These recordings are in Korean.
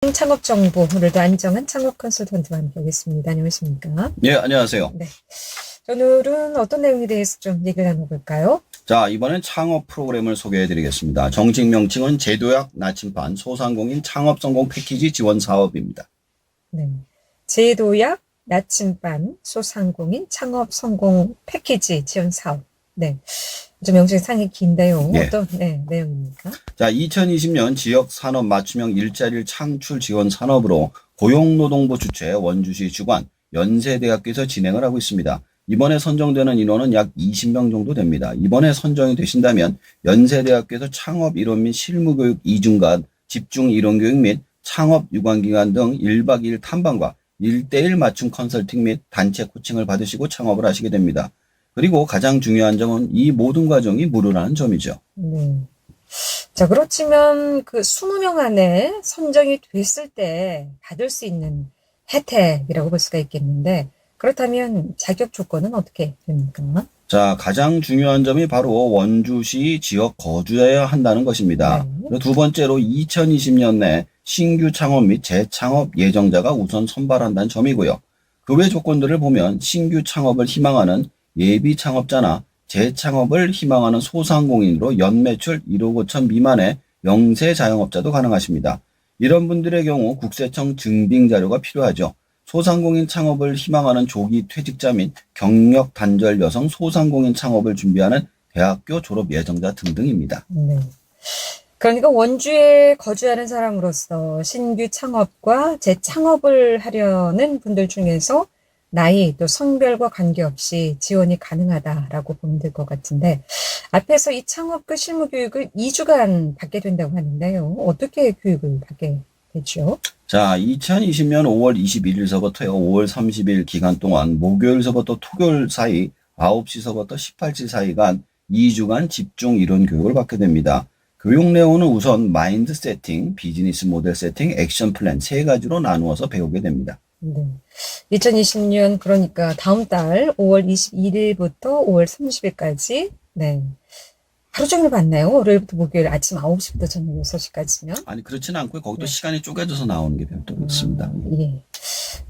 창업 정보, 오늘도 안정한 창업 컨설턴트와 함께하겠습니다. 안녕하십니까? 예, 안녕하세요. 네. 오늘은 어떤 내용에 대해서 좀 얘기를 나눠볼까요? 자, 이번엔 창업 프로그램을 소개해 드리겠습니다. 정식 명칭은 제도약 나침반 소상공인 창업 성공 패키지 지원 사업입니다. 네. 제도약, 나침반, 소상공인 창업 성공 패키지 지원 사업. 네. 좀 명칭이 상당히 긴데요. 예. 어떤 내용입니까? 자, 2020년 지역 산업 맞춤형 일자리 창출 지원 산업으로 고용노동부 주최 원주시 주관 연세대학교에서 진행을 하고 있습니다. 이번에 선정되는 인원은 약 20명 정도 됩니다. 이번에 선정이 되신다면 연세대학교에서 창업 이론 및 실무교육 이중간 집중 이론교육 및 창업 유관기관 등 1박 2일 탐방과 1대1 맞춤 컨설팅 및 단체 코칭을 받으시고 창업을 하시게 됩니다. 그리고 가장 중요한 점은 이 모든 과정이 무료라는 점이죠. 네. 자, 그렇지만 그 20명 안에 선정이 됐을 때 받을 수 있는 혜택이라고 볼 수가 있겠는데, 그렇다면 자격 조건은 어떻게 됩니까? 자, 가장 중요한 점이 바로 원주시 지역 거주해야 한다는 것입니다. 네. 그리고 두 번째로 2020년 내 신규 창업 및 재창업 예정자가 우선 선발한다는 점이고요. 그 외 조건들을 보면 신규 창업을 희망하는 예비 창업자나 재창업을 희망하는 소상공인으로 연매출 1억 5천 미만의 영세 자영업자도 가능하십니다. 이런 분들의 경우 국세청 증빙 자료가 필요하죠. 소상공인 창업을 희망하는 조기 퇴직자 및 경력 단절 여성 소상공인 창업을 준비하는 대학교 졸업 예정자 등등입니다. 네. 그러니까 원주에 거주하는 사람으로서 신규 창업과 재창업을 하려는 분들 중에서 나이 또 성별과 관계없이 지원이 가능하다라고 보면 될 것 같은데, 앞에서 이 창업과 실무 교육을 2주간 받게 된다고 하는데요. 어떻게 교육을 받게 되죠? 자, 2020년 5월 21일서부터요, 5월 30일 기간 동안 목요일서부터 토요일 사이 9시서부터 18시 사이간 2주간 집중 이론 교육을 받게 됩니다. 교육 내용은 우선 마인드 세팅, 비즈니스 모델 세팅, 액션 플랜 세 가지로 나누어서 배우게 됩니다. 네. 2020년 그러니까 다음 달 5월 21일부터 5월 30일까지 네. 하루 종일 받나요? 월요일부터 목요일 아침 9시부터 저녁 6시까지면? 아니, 그렇지는 않고요. 거기도 네. 시간이 쪼개져서 나오는 게 별도로 있습니다. 예.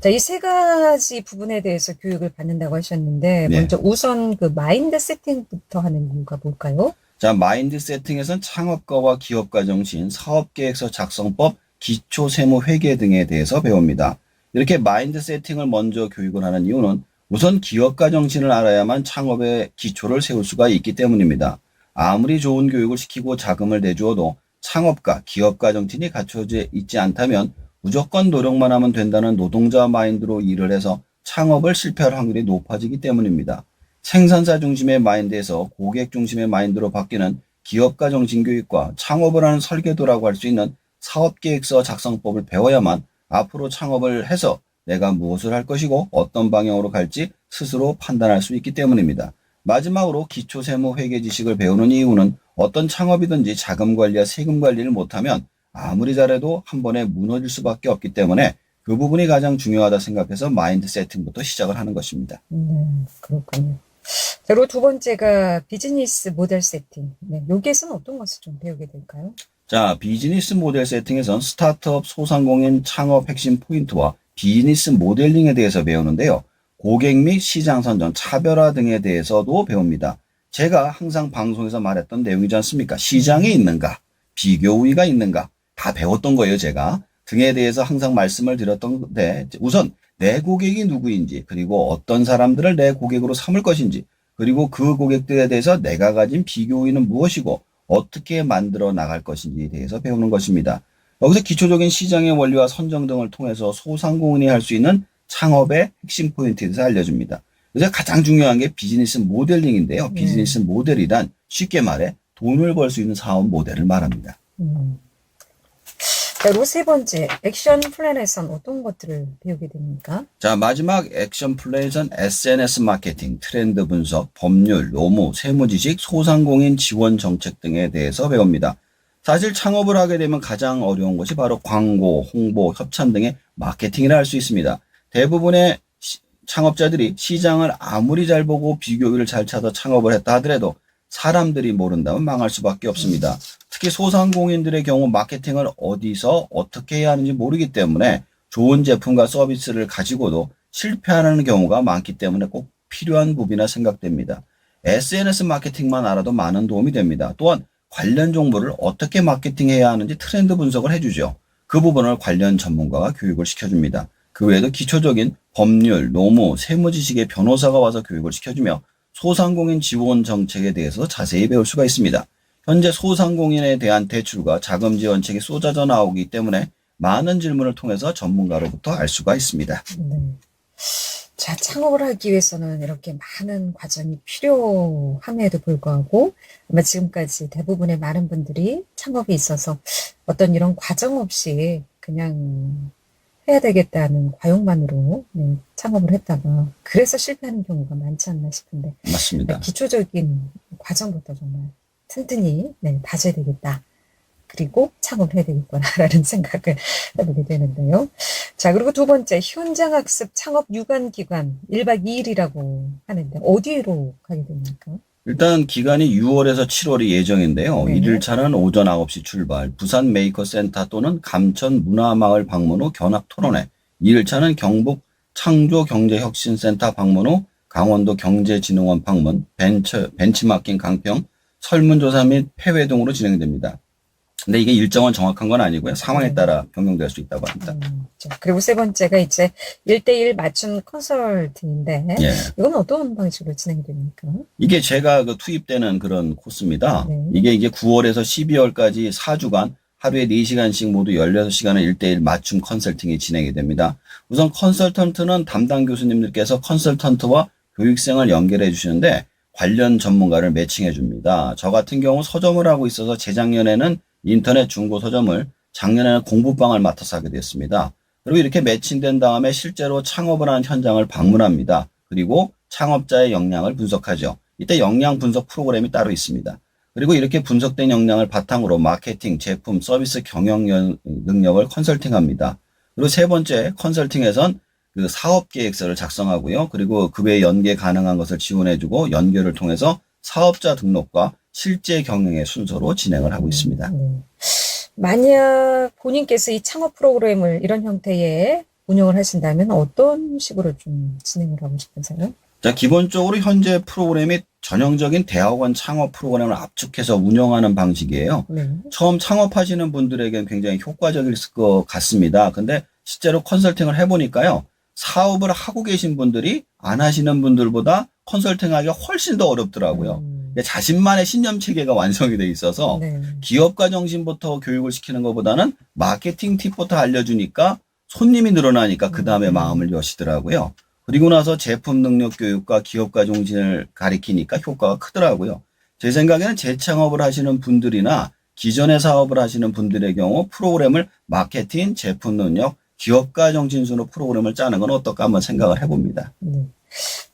자, 이 세 가지 부분에 대해서 교육을 받는다고 하셨는데, 네. 먼저 우선 그 마인드 세팅부터 하는 이유가 뭘까요? 자, 마인드 세팅에선 창업가와 기업가 정신, 사업계획서 작성법, 기초 세무 회계 등에 대해서 배웁니다. 이렇게 마인드 세팅을 먼저 교육을 하는 이유는 우선 기업가 정신을 알아야만 창업의 기초를 세울 수가 있기 때문입니다. 아무리 좋은 교육을 시키고 자금을 내주어도 창업가, 기업가 정신이 갖춰져 있지 않다면 무조건 노력만 하면 된다는 노동자 마인드로 일을 해서 창업을 실패할 확률이 높아지기 때문입니다. 생산사 중심의 마인드에서 고객 중심의 마인드로 바뀌는 기업가 정신 교육과 창업을 하는 설계도라고 할 수 있는 사업계획서 작성법을 배워야만 앞으로 창업을 해서 내가 무엇을 할 것이고 어떤 방향으로 갈지 스스로 판단할 수 있기 때문입니다. 마지막으로 기초세무 회계 지식을 배우는 이유는 어떤 창업이든지 자금 관리와 세금 관리를 못하면 아무리 잘해도 한 번에 무너질 수밖에 없기 때문에 그 부분이 가장 중요하다 생각해서 마인드 세팅부터 시작을 하는 것입니다. 그렇군요. 자, 그리고 두 번째가 비즈니스 모델 세팅. 네, 여기에서는 어떤 것을 좀 배우게 될까요? 자, 비즈니스 모델 세팅에선 스타트업 소상공인 창업 핵심 포인트와 비즈니스 모델링에 대해서 배우는데요. 고객 및 시장 선정, 차별화 등에 대해서도 배웁니다. 제가 항상 방송에서 말했던 내용이지 않습니까? 시장에 있는가, 비교 우위가 있는가, 다 배웠던 거예요, 제가. 등에 대해서 항상 말씀을 드렸던데, 우선 내 고객이 누구인지, 그리고 어떤 사람들을 내 고객으로 삼을 것인지, 그리고 그 고객들에 대해서 내가 가진 비교 우위는 무엇이고, 어떻게 만들어 나갈 것인지에 대해서 배우는 것입니다. 여기서 기초적인 시장의 원리와 선정 등을 통해서 소상공인이 할 수 있는 창업의 핵심 포인트에 대해서 알려줍니다. 그래서 가장 중요한 게 비즈니스 모델링인데요. 비즈니스 모델이란 쉽게 말해 돈을 벌 수 있는 사업 모델을 말합니다. 자, 그리고 세 번째, 액션 플랜에선 어떤 것들을 배우게 됩니까? 자, 마지막 액션 플레이선 SNS 마케팅, 트렌드 분석, 법률, 노무, 세무 지식, 소상공인 지원 정책 등에 대해서 배웁니다. 사실 창업을 하게 되면 가장 어려운 것이 바로 광고, 홍보, 협찬 등의 마케팅이라 할 수 있습니다. 대부분의 창업자들이 시장을 아무리 잘 보고 비교율을 잘 찾아 창업을 했다 하더라도 사람들이 모른다면 망할 수밖에 없습니다. 특히 소상공인들의 경우 마케팅을 어디서 어떻게 해야 하는지 모르기 때문에 좋은 제품과 서비스를 가지고도 실패하는 경우가 많기 때문에 꼭 필요한 부분이라 생각됩니다. SNS 마케팅만 알아도 많은 도움이 됩니다. 또한 관련 정보를 어떻게 마케팅해야 하는지 트렌드 분석을 해주죠. 그 부분을 관련 전문가가 교육을 시켜줍니다. 그 외에도 기초적인 법률, 노무, 세무 지식의 변호사가 와서 교육을 시켜주며 소상공인 지원 정책에 대해서 자세히 배울 수가 있습니다. 현재 소상공인에 대한 대출과 자금 지원책이 쏟아져 나오기 때문에 많은 질문을 통해서 전문가로부터 알 수가 있습니다. 네. 자, 창업을 하기 위해서는 이렇게 많은 과정이 필요함에도 불구하고 아마 지금까지 대부분의 많은 분들이 창업에 있어서 어떤 이런 과정 없이 그냥 해야 되겠다는 과욕만으로 창업을 했다가 그래서 실패하는 경우가 많지 않나 싶은데 맞습니다. 기초적인 과정부터 정말 튼튼히 다져야 되겠다. 그리고 창업을 해야 되겠구나라는 생각을 해보게 되는데요. 자, 그리고 두 번째, 현장학습 창업 유관기간 1박 2일이라고 하는데 어디로 가게 됩니까? 일단 기간이 6월에서 7월이 예정인데요. 네. 1일차는 오전 9시 출발, 부산 메이커센터 또는 감천 문화마을 방문 후 견학 토론회, 2일차는 경북 창조경제혁신센터 방문 후 강원도 경제진흥원 방문, 벤치마킹 강평, 설문조사 및 폐회 등으로 진행됩니다. 근데 이게 일정은 정확한 건 아니고요. 상황에 따라 변경될 수 있다고 합니다. 자, 그리고 세 번째가 이제 1대1 맞춤 컨설팅인데 예. 이건 어떤 방식으로 진행이 됩니까? 이게 제가 투입되는 그런 코스입니다. 네. 이게 9월에서 12월까지 4주간 하루에 4시간씩 모두 16시간의 1대1 맞춤 컨설팅이 진행이 됩니다. 우선 컨설턴트는 담당 교수님들께서 컨설턴트와 교육생을 연결해 주시는데 관련 전문가를 매칭해 줍니다. 저 같은 경우 서점을 하고 있어서 재작년에는 인터넷 중고 서점을, 작년에는 공부방을 맡아서 하게 됐습니다. 그리고 이렇게 매칭된 다음에 실제로 창업을 하는 현장을 방문합니다. 그리고 창업자의 역량을 분석하죠. 이때 역량 분석 프로그램이 따로 있습니다. 그리고 이렇게 분석된 역량을 바탕으로 마케팅, 제품, 서비스 경영 능력을 컨설팅합니다. 그리고 세 번째 컨설팅에선 그 사업 계획서를 작성하고요. 그리고 그 외에 연계 가능한 것을 지원해주고 연결을 통해서 사업자 등록과 실제 경영의 순서로 진행을 하고 있습니다. 만약 본인께서 이 창업 프로그램을 이런 형태의 운영을 하신다면 어떤 식으로 좀 진행을 하고 싶으세요? 자, 기본적으로 현재 프로그램이 전형적인 대학원 창업 프로그램을 압축해서 운영하는 방식이에요. 네. 처음 창업하시는 분들에게는 굉장히 효과적일 것 같습니다. 근데 실제로 컨설팅을 해보니까요. 사업을 하고 계신 분들이 안 하시는 분들보다 컨설팅하기가 훨씬 더 어렵더라고요. 자신만의 신념 체계가 완성이 돼 있어서 네. 기업가 정신부터 교육을 시키는 것보다는 마케팅 팁부터 알려주니까 손님이 늘어나니까 그 다음에 마음을 여시더라고요. 그리고 나서 제품 능력 교육과 기업가 정신을 가리키니까 효과가 크더라고요. 제 생각에는 재창업을 하시는 분들이나 기존의 사업을 하시는 분들의 경우 프로그램을 마케팅, 제품 능력, 기업가 정신 순으로 프로그램을 짜는 건 어떨까 한번 생각을 해봅니다.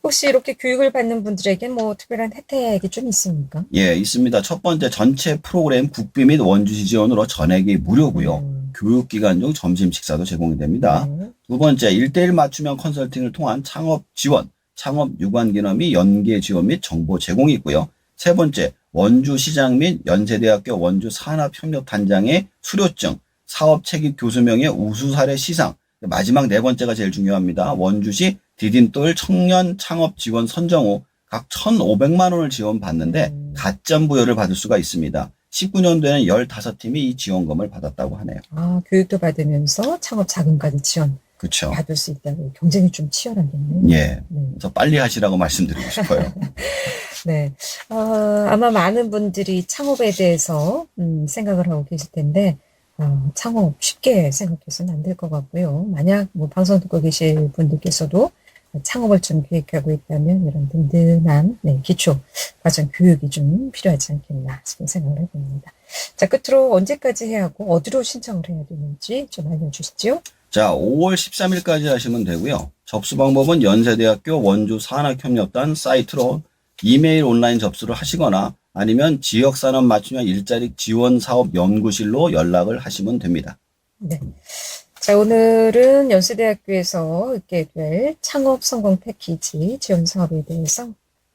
혹시 이렇게 교육을 받는 분들에게 뭐 특별한 혜택이 좀 있습니까? 예, 있습니다. 첫 번째 전체 프로그램 국비 및 원주시 지원으로 전액이 무료고요. 교육기간 중 점심 식사도 제공이 됩니다. 두 번째, 1대1 맞춤형 컨설팅을 통한 창업 지원, 창업 유관 기념 연계 지원 및 정보 제공이 있고요. 세 번째, 원주시장 및 연세대학교 원주산업협력단장의 수료증, 사업 책임 교수명의 우수 사례 시상, 마지막 네 번째가 제일 중요합니다. 원주시 디딤돌 청년 창업 지원 선정 후 각 1,500만 원을 지원받는데 가점 부여를 받을 수가 있습니다. 19년도에는 15팀이 이 지원금을 받았다고 하네요. 아, 교육도 받으면서 창업 자금까지 지원 그렇죠. 받을 수 있다고 경쟁이 좀 치열하겠네요. 예. 그래서 빨리 하시라고 말씀드리고 싶어요. 네. 아마 많은 분들이 창업에 대해서 생각을 하고 계실 텐데 창업 쉽게 생각해서는 안 될 것 같고요. 만약 뭐 방송 듣고 계실 분들께서도 창업을 좀 계획하고 있다면 이런 든든한 기초 과정 교육이 좀 필요하지 않겠나 싶은 생각을 해봅니다. 자, 끝으로 언제까지 해야 하고 어디로 신청을 해야 되는지 좀 알려주시죠. 자, 5월 13일까지 하시면 되고요. 접수 방법은 연세대학교 원주산학협력단 사이트로 이메일 온라인 접수를 하시거나 아니면 지역산업 맞춤형 일자리 지원사업연구실로 연락을 하시면 됩니다. 네. 자, 오늘은 연세대학교에서 있게 될 창업 성공 패키지 지원 사업에 대해서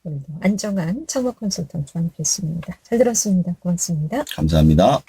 오늘도 안정한 창업 컨설턴트와 함께했습니다. 잘 들었습니다. 고맙습니다. 감사합니다.